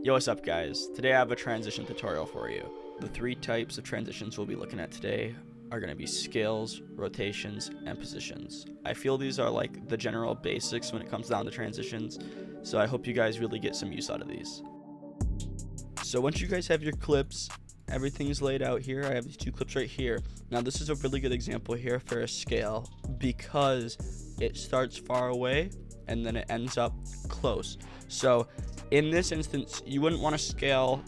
Yo, what's up guys? Today I have a transition tutorial for you. The three types of transitions we'll be looking at today are going to be scales, rotations, and positions. I feel these are like the general basics when it comes down to transitions, so I hope you guys really get some use out of these. So once you guys have your clips, everything's laid out here. I have these two clips right here. Now this is a really good example here for a scale because it starts far away and then it ends up close. So in this instance, you wouldn't want to scale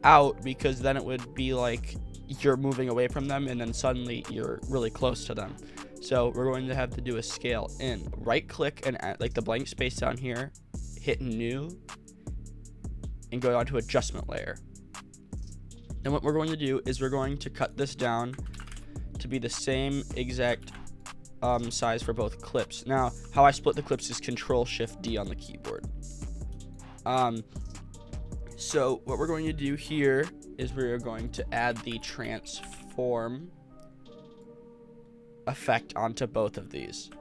out because then it would be like you're moving away from them and then suddenly you're really close to them. So we're going to have to do a scale in. Right click and add like the blank space down here, hit new, and go on to adjustment layer. And what we're going to do is we're going to cut this down to be the same exact size for both clips. Now, how I split the clips is Control-Shift-D on the keyboard. So what we're going to do here is we're going to add the transform effect onto both of these.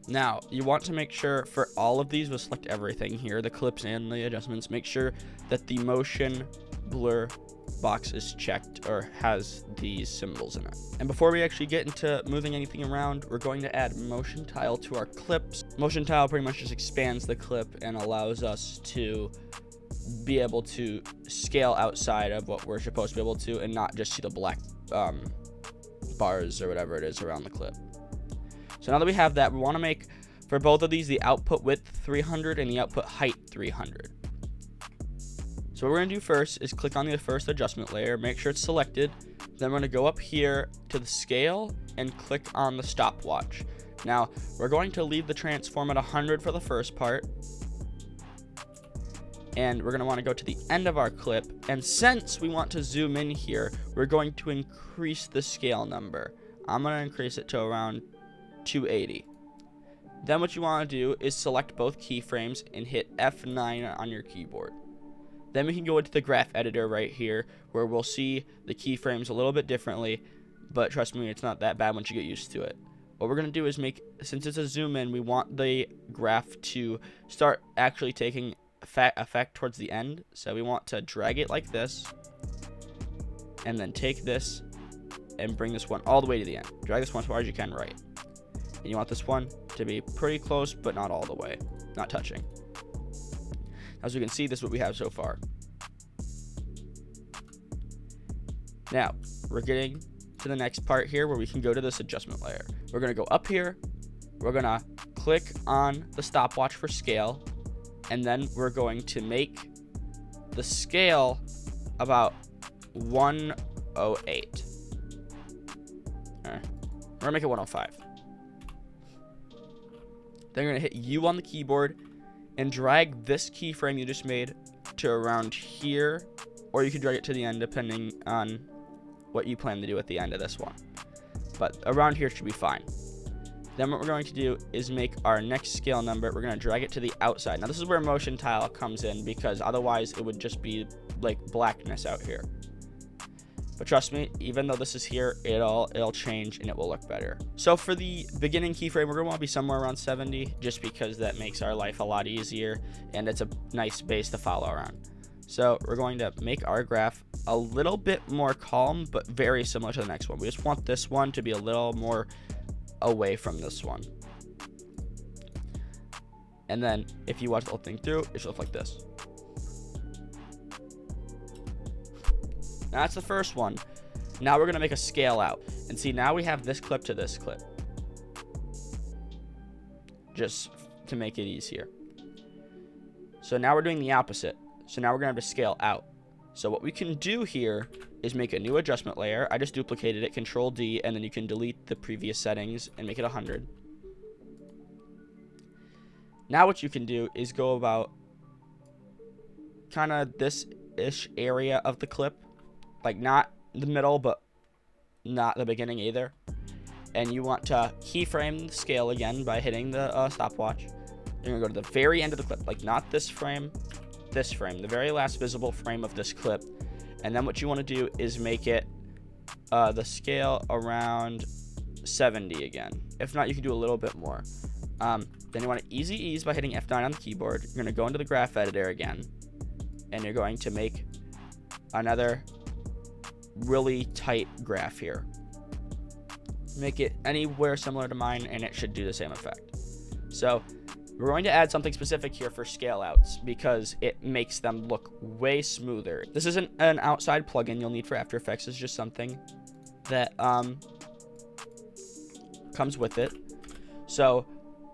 Now, you want to make sure for all of these, we'll select everything here, the clips and the adjustments, make sure that the motion blur box is checked or has these symbols in it. And before we actually get into moving anything around, we're going to add motion tile to our clips. Motion tile pretty much just expands the clip and allows us to be able to scale outside of what we're supposed to be able to and not just see the black bars or whatever it is around the clip. So now that we have that, we want to make for both of these the output width 300 and the output height 300. So what we're going to do first is click on the first adjustment layer, make sure it's selected. Then we're going to go up here to the scale and click on the stopwatch. Now we're going to leave the transform at 100 for the first part. And we're going to want to go to the end of our clip. And since we want to zoom in here, we're going to increase the scale number. I'm going to increase it to around 280. Then what you want to do is select both keyframes and hit F9 on your keyboard. Then we can go into the graph editor right here where we'll see the keyframes a little bit differently, but trust me, it's not that bad once you get used to it. What we're going to do is since it's a zoom in, we want the graph to start actually taking effect towards the end. So we want to drag it like this and then take this and bring this one all the way to the end. Drag this one as far as you can right. And you want this one to be pretty close, but not all the way, not touching. As you can see, this is what we have so far. Now, we're getting to the next part here where we can go to this adjustment layer. We're going to go up here. We're going to click on the stopwatch for scale. And then we're going to make the scale about 108. We're going to make it 105. Then you're going to hit U on the keyboard and drag this keyframe you just made to around here, or you can drag it to the end depending on what you plan to do at the end of this one. But around here should be fine. Then what we're going to do is make our next scale number. We're going to drag it to the outside. Now this is where motion tile comes in because otherwise it would just be like blackness out here. But trust me, even though this is here, it'll change and it will look better. So for the beginning keyframe, we're going to want to be somewhere around 70 just because that makes our life a lot easier and it's a nice base to follow around. So we're going to make our graph a little bit more calm, but very similar to the next one. We just want this one to be a little more away from this one. And then if you watch the whole thing through, it should look like this. Now that's the first one. Now we're going to make a scale out. And see, now we have this clip to this clip. Just to make it easier. So now we're doing the opposite. So now we're going to have to scale out. So what we can do here is make a new adjustment layer. I just duplicated it, Control D, and then you can delete the previous settings and make it 100. Now what you can do is go about kind of this-ish area of the clip. Like not the middle, but not the beginning either. And you want to keyframe the scale again by hitting the stopwatch. You're going to go to the very end of the clip, like not this frame, the very last visible frame of this clip. And then what you want to do is make it the scale around 70 again. If not, you can do a little bit more. Then you want to easy ease by hitting F9 on the keyboard. You're going to go into the graph editor again, and you're going to make another really tight graph here. Make it anywhere similar to mine, and it should do the same effect. So we're going to add something specific here for scale outs because it makes them look way smoother. This isn't an outside plugin you'll need for After Effects. It's just something that comes with it. So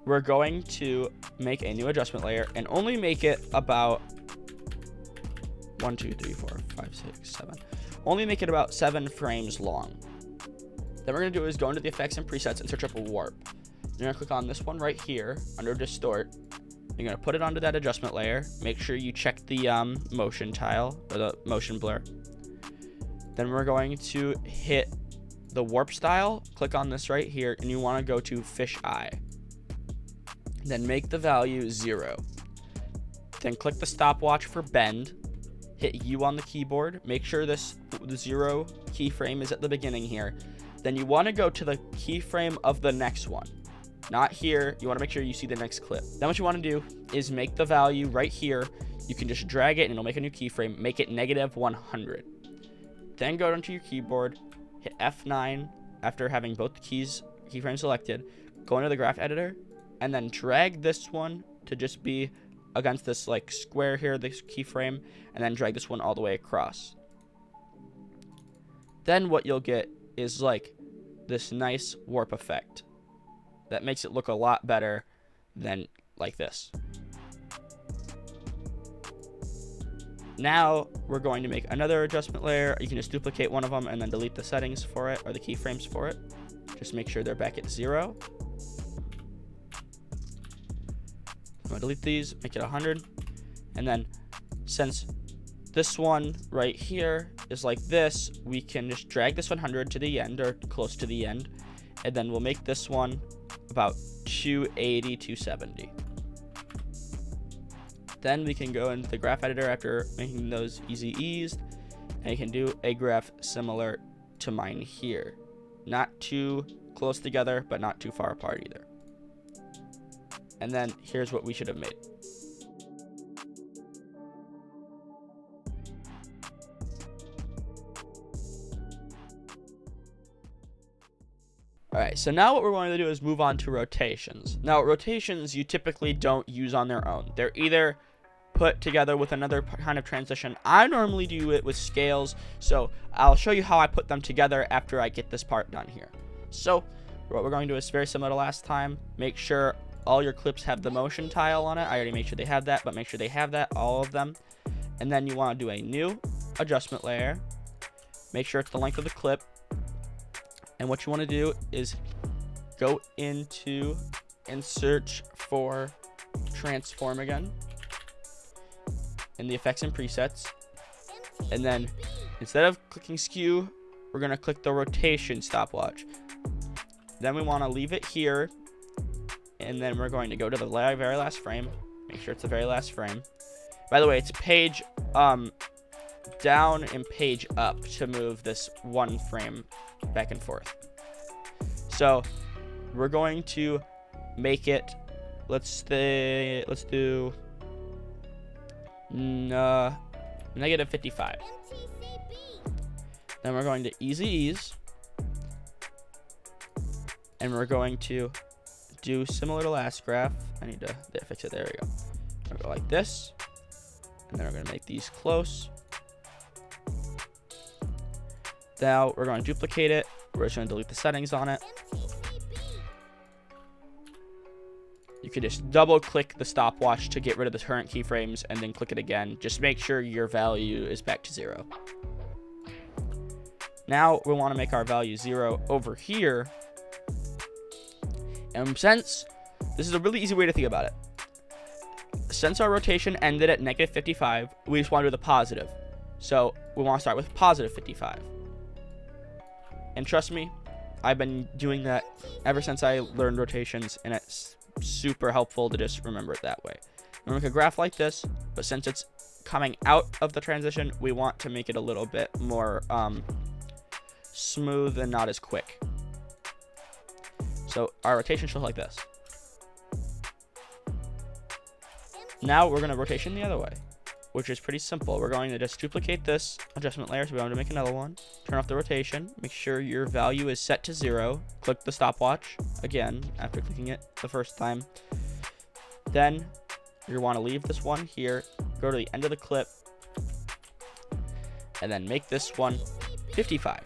we're going to make a new adjustment layer and only make it about 1, 2, 3, 4, 5, 6, 7. Only make it about 7 frames long. Then we're going to do is go into the effects and presets and search up a warp. You're going to click on this one right here under distort. You're going to put it onto that adjustment layer. Make sure you check the motion tile or the motion blur. Then we're going to hit the warp style. Click on this right here, and you want to go to fish eye. Then make the value 0. Then click the stopwatch for bend. Hit U on the keyboard. Make sure the 0 keyframe is at the beginning here. Then you want to go to the keyframe of the next one. Not here. You want to make sure you see the next clip. Then what you want to do is make the value right here. You can just drag it and it'll make a new keyframe. Make it -100. Then go onto your keyboard, hit F9 after having both the keyframes selected. Go into the graph editor and then drag this one to just be against this like square here, this keyframe, and then drag this one all the way across. Then what you'll get is like this nice warp effect that makes it look a lot better than like this. Now we're going to make another adjustment layer. You can just duplicate one of them and then delete the settings for it or the keyframes for it. Just make sure they're back at 0. I'm gonna delete these, make it 100. And then since this one right here is like this, we can just drag this 100 to the end or close to the end. And then we'll make this one about 280, 270. Then we can go into the graph editor after making those easy eased, and you can do a graph similar to mine here. Not too close together, but not too far apart either. And then here's what we should have made. Alright, so now what we're going to do is move on to rotations. Now, rotations you typically don't use on their own. They're either put together with another kind of transition. I normally do it with scales, so I'll show you how I put them together after I get this part done here. So, what we're going to do is very similar to last time. Make sure all your clips have the motion tile on it. I already made sure they have that, but make sure they have that, all of them. And then you want to do a new adjustment layer. Make sure it's the length of the clip. And what you want to do is go into and search for transform again in the effects and presets. And then instead of clicking skew, we're going to click the rotation stopwatch. Then we want to leave it here. And then we're going to go to the very last frame. Make sure it's the very last frame. By the way, it's page down and page up to move this one frame back and forth. So we're going to make it, let's do -55. Then we're going to easy ease, and we're going to do similar to last graph. I need to fix it. There we go. We'll go like this, and then we're going to make these close. Now we're going to duplicate it. We're just going to delete the settings on it. You can just double click the stopwatch to get rid of the current keyframes and then click it again. Just make sure your value is back to 0. Now we want to make our value 0 over here. And since this is a really easy way to think about it, since our rotation ended at -55, we just want to do the positive. So we want to start with +55. And trust me, I've been doing that ever since I learned rotations, and it's super helpful to just remember it that way. We're going to make a graph like this, but since it's coming out of the transition, we want to make it a little bit more smooth and not as quick. So our rotation should look like this. Now we're going to rotation the other way, which is pretty simple. We're going to just duplicate this adjustment layer, so we're going to make another one. Turn off the rotation. Make sure your value is set to 0. Click the stopwatch again after clicking it the first time. Then you want to leave this one here, go to the end of the clip, and then make this one 55.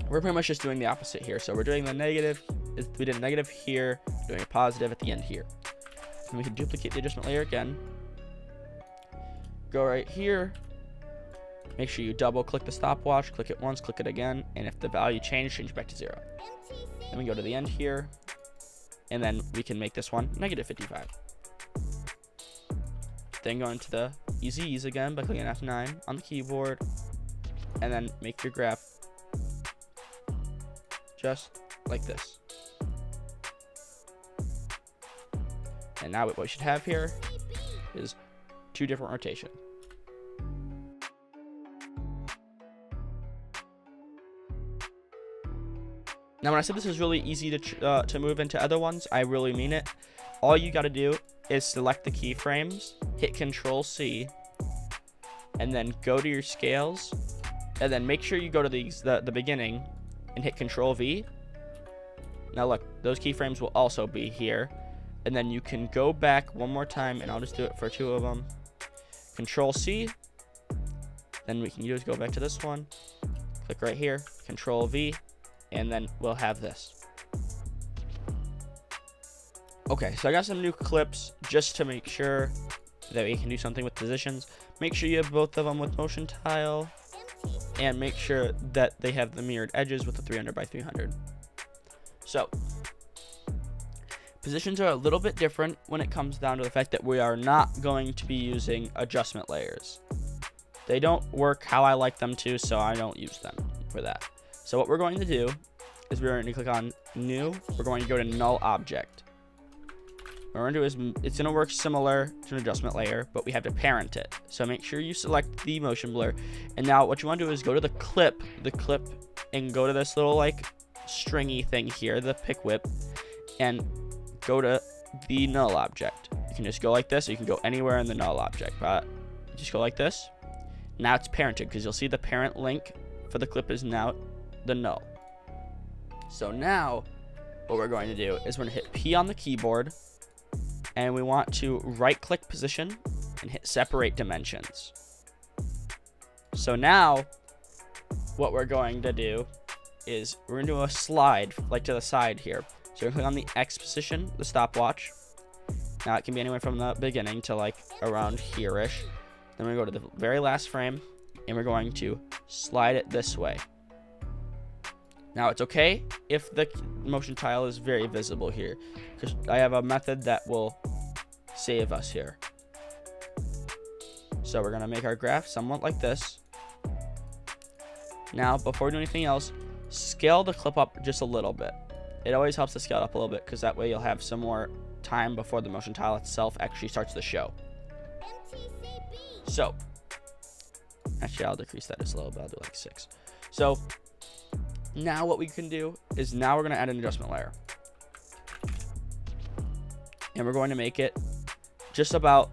We're pretty much just doing the opposite here. So we're doing the negative. We did a negative here, doing a positive at the end here. And we can duplicate the adjustment layer again. Go right here. Make sure you double click the stopwatch, click it once, click it again, and if the value changed, change it back to 0. Then we go to the end here, and then we can make this one negative 55. Then go into the easy ease again by clicking F9 on the keyboard, and then make your graph just like this. And now what we should have here is 2 different rotations. Now, when I said this is really easy to move into other ones, I really mean it. All you got to do is select the keyframes, hit Control-C, and then go to your scales, and then make sure you go to the beginning and hit Control-V. Now look, those keyframes will also be here, and then you can go back one more time, and I'll just do it for 2 of them. Control-C, then we can use go back to this one, click right here, Control-V, and then we'll have this. Okay, so I got some new clips just to make sure that we can do something with positions. Make sure you have both of them with motion tile, and make sure that they have the mirrored edges with the 300 by 300. So positions are a little bit different when it comes down to the fact that we are not going to be using adjustment layers. They don't work how I like them to, so I don't use them for that. So what we're going to do is we're going to click on New. We're going to go to Null Object. What we're going to do is it's going to work similar to an adjustment layer, but we have to parent it. So make sure you select the motion blur. And now what you want to do is go to the clip, and go to this little like stringy thing here, the pick whip, and go to the null object. You can just go like this, or you can go anywhere in the null object, but just go like this. Now it's parented, because you'll see the parent link for the clip is now the null. So now what we're going to do is we're going to hit P on the keyboard, and we want to right click position and hit separate dimensions. So now what we're going to do is we're going to do a slide like to the side here. So we're going to click on the X position, the stopwatch. Now it can be anywhere from the beginning to like around here-ish. Then we're going to go to the very last frame, and we're going to slide it this way. Now it's okay if the motion tile is very visible here, because I have a method that will save us here. So we're going to make our graph somewhat like this. Now, before we do anything else, scale the clip up just a little bit. It always helps to scale it up a little bit, because that way you'll have some more time before the motion tile itself actually starts to show. So, actually I'll decrease that just a little bit. I'll do like 6. So, now what we can do is now we're going to add an adjustment layer. And we're going to make it just about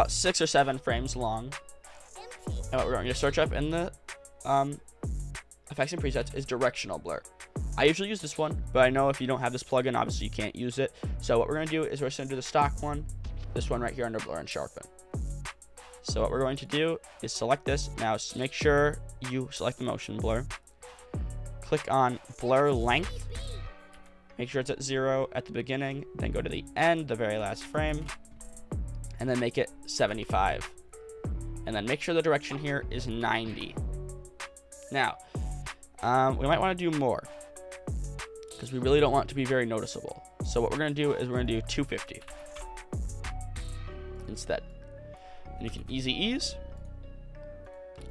6 or 7 frames long. And what we're going to search up in the effects and presets is directional blur. I usually use this one, but I know if you don't have this plugin, obviously you can't use it. So what we're going to do is we're just going to do the stock one, this one right here under blur and sharpen. So what we're going to do is select this. Now make sure you select the motion blur. Click on blur length. Make sure it's at 0 at the beginning. Then go to the end, the very last frame, and then make it 75. And then make sure the direction here is 90. Now, we might want to do more, because we really don't want it to be very noticeable. So what we're going to do is we're going to do 250 instead. And you can easy ease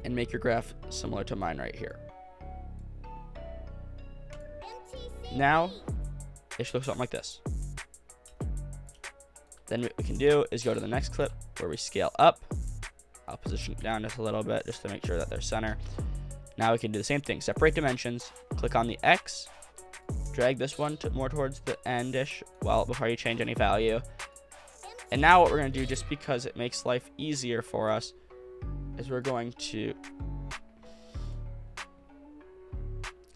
and make your graph similar to mine right here. Now it should look something like this. Then what we can do is go to the next clip where we scale up. I'll position it down just a little bit just to make sure that they're center. Now we can do the same thing. Separate dimensions. Click on the X. Drag this one more towards the end-ish, well, before you change any value. And now what we're going to do, just because it makes life easier for us, is we're going to...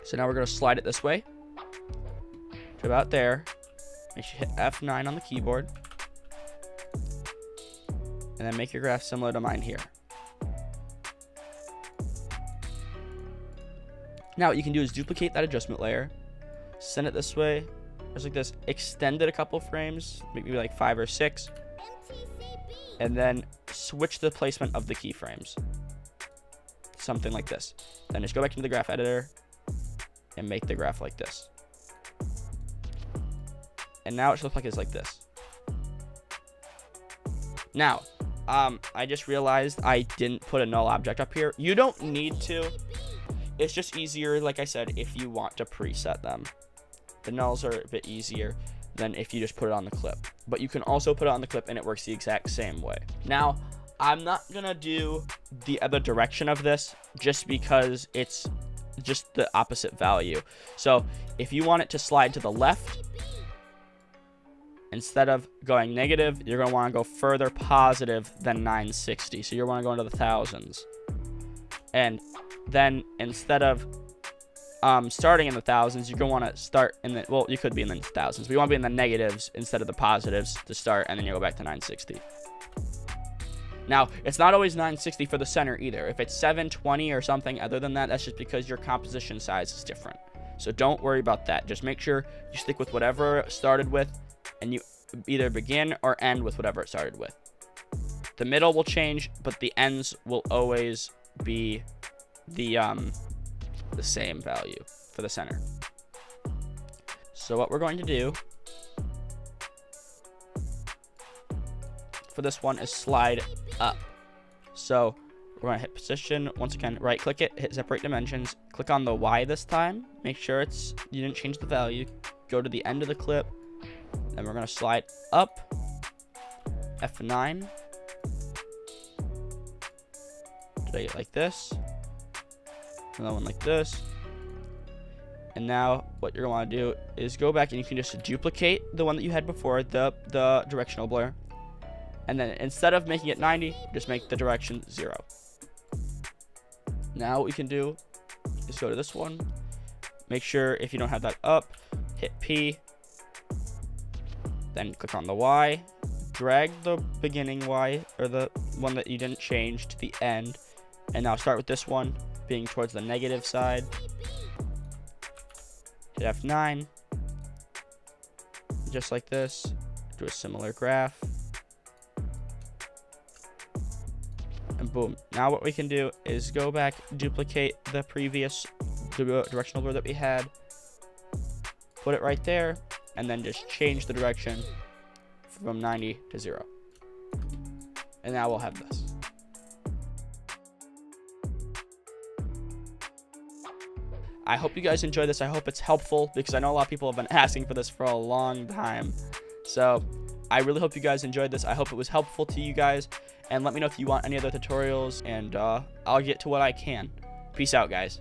So now we're going to slide it this way to about there. Make sure you hit F9 on the keyboard. And then make your graph similar to mine here. Now what you can do is duplicate that adjustment layer. Send it this way, just like this. Extend it a couple frames, maybe like 5 or 6. And then switch the placement of the keyframes. Something like this. Then just go back into the graph editor and make the graph like this. And now it should look like this. Now, I just realized I didn't put a null object up here. You don't need to. It's just easier, like I said, if you want to preset them. The nulls are a bit easier than if you just put it on the clip. But you can also put it on the clip and it works the exact same way. Now, I'm not going to do the other direction of this just because it's just the opposite value. So if you want it to slide to the left, instead of going negative, you're going to want to go further positive than 960. So you want to go into the thousands. And then instead of starting in the thousands, you're going to want to start in the, well, you could be in the thousands. We want to be in the negatives instead of the positives to start, and then you go back to 960. Now, it's not always 960 for the center either. If it's 720 or something other than that, that's just because your composition size is different. So don't worry about that. Just make sure you stick with whatever it started with, and you either begin or end with whatever it started with. The middle will change, but the ends will always be the same value for the center. So what we're going to do for this one is slide up. So we're going to hit position. Once again, right click it, hit separate dimensions, click on the Y this time. Make sure you didn't change the value. Go to the end of the clip. Then we're going to slide up, F9. Drag it like this. Another one like this. And now what you're going to want to do is go back and you can just duplicate the one that you had before, the directional blur. And then instead of making it 90, just make the direction 0. Now what we can do is go to this one. Make sure if you don't have that up, hit P. Then click on the Y. Drag the beginning Y, or the one that you didn't change, to the end. And now start with this one being towards the negative side. Hit F9. Just like this. Do a similar graph. And boom. Now what we can do is go back, duplicate the previous directional blur that we had. Put it right there. And then just change the direction from 90 to 0. And now we'll have this. I hope you guys enjoy this. I hope it's helpful because I know a lot of people have been asking for this for a long time. So I really hope you guys enjoyed this. I hope it was helpful to you guys. And let me know if you want any other tutorials, and I'll get to what I can. Peace out, guys.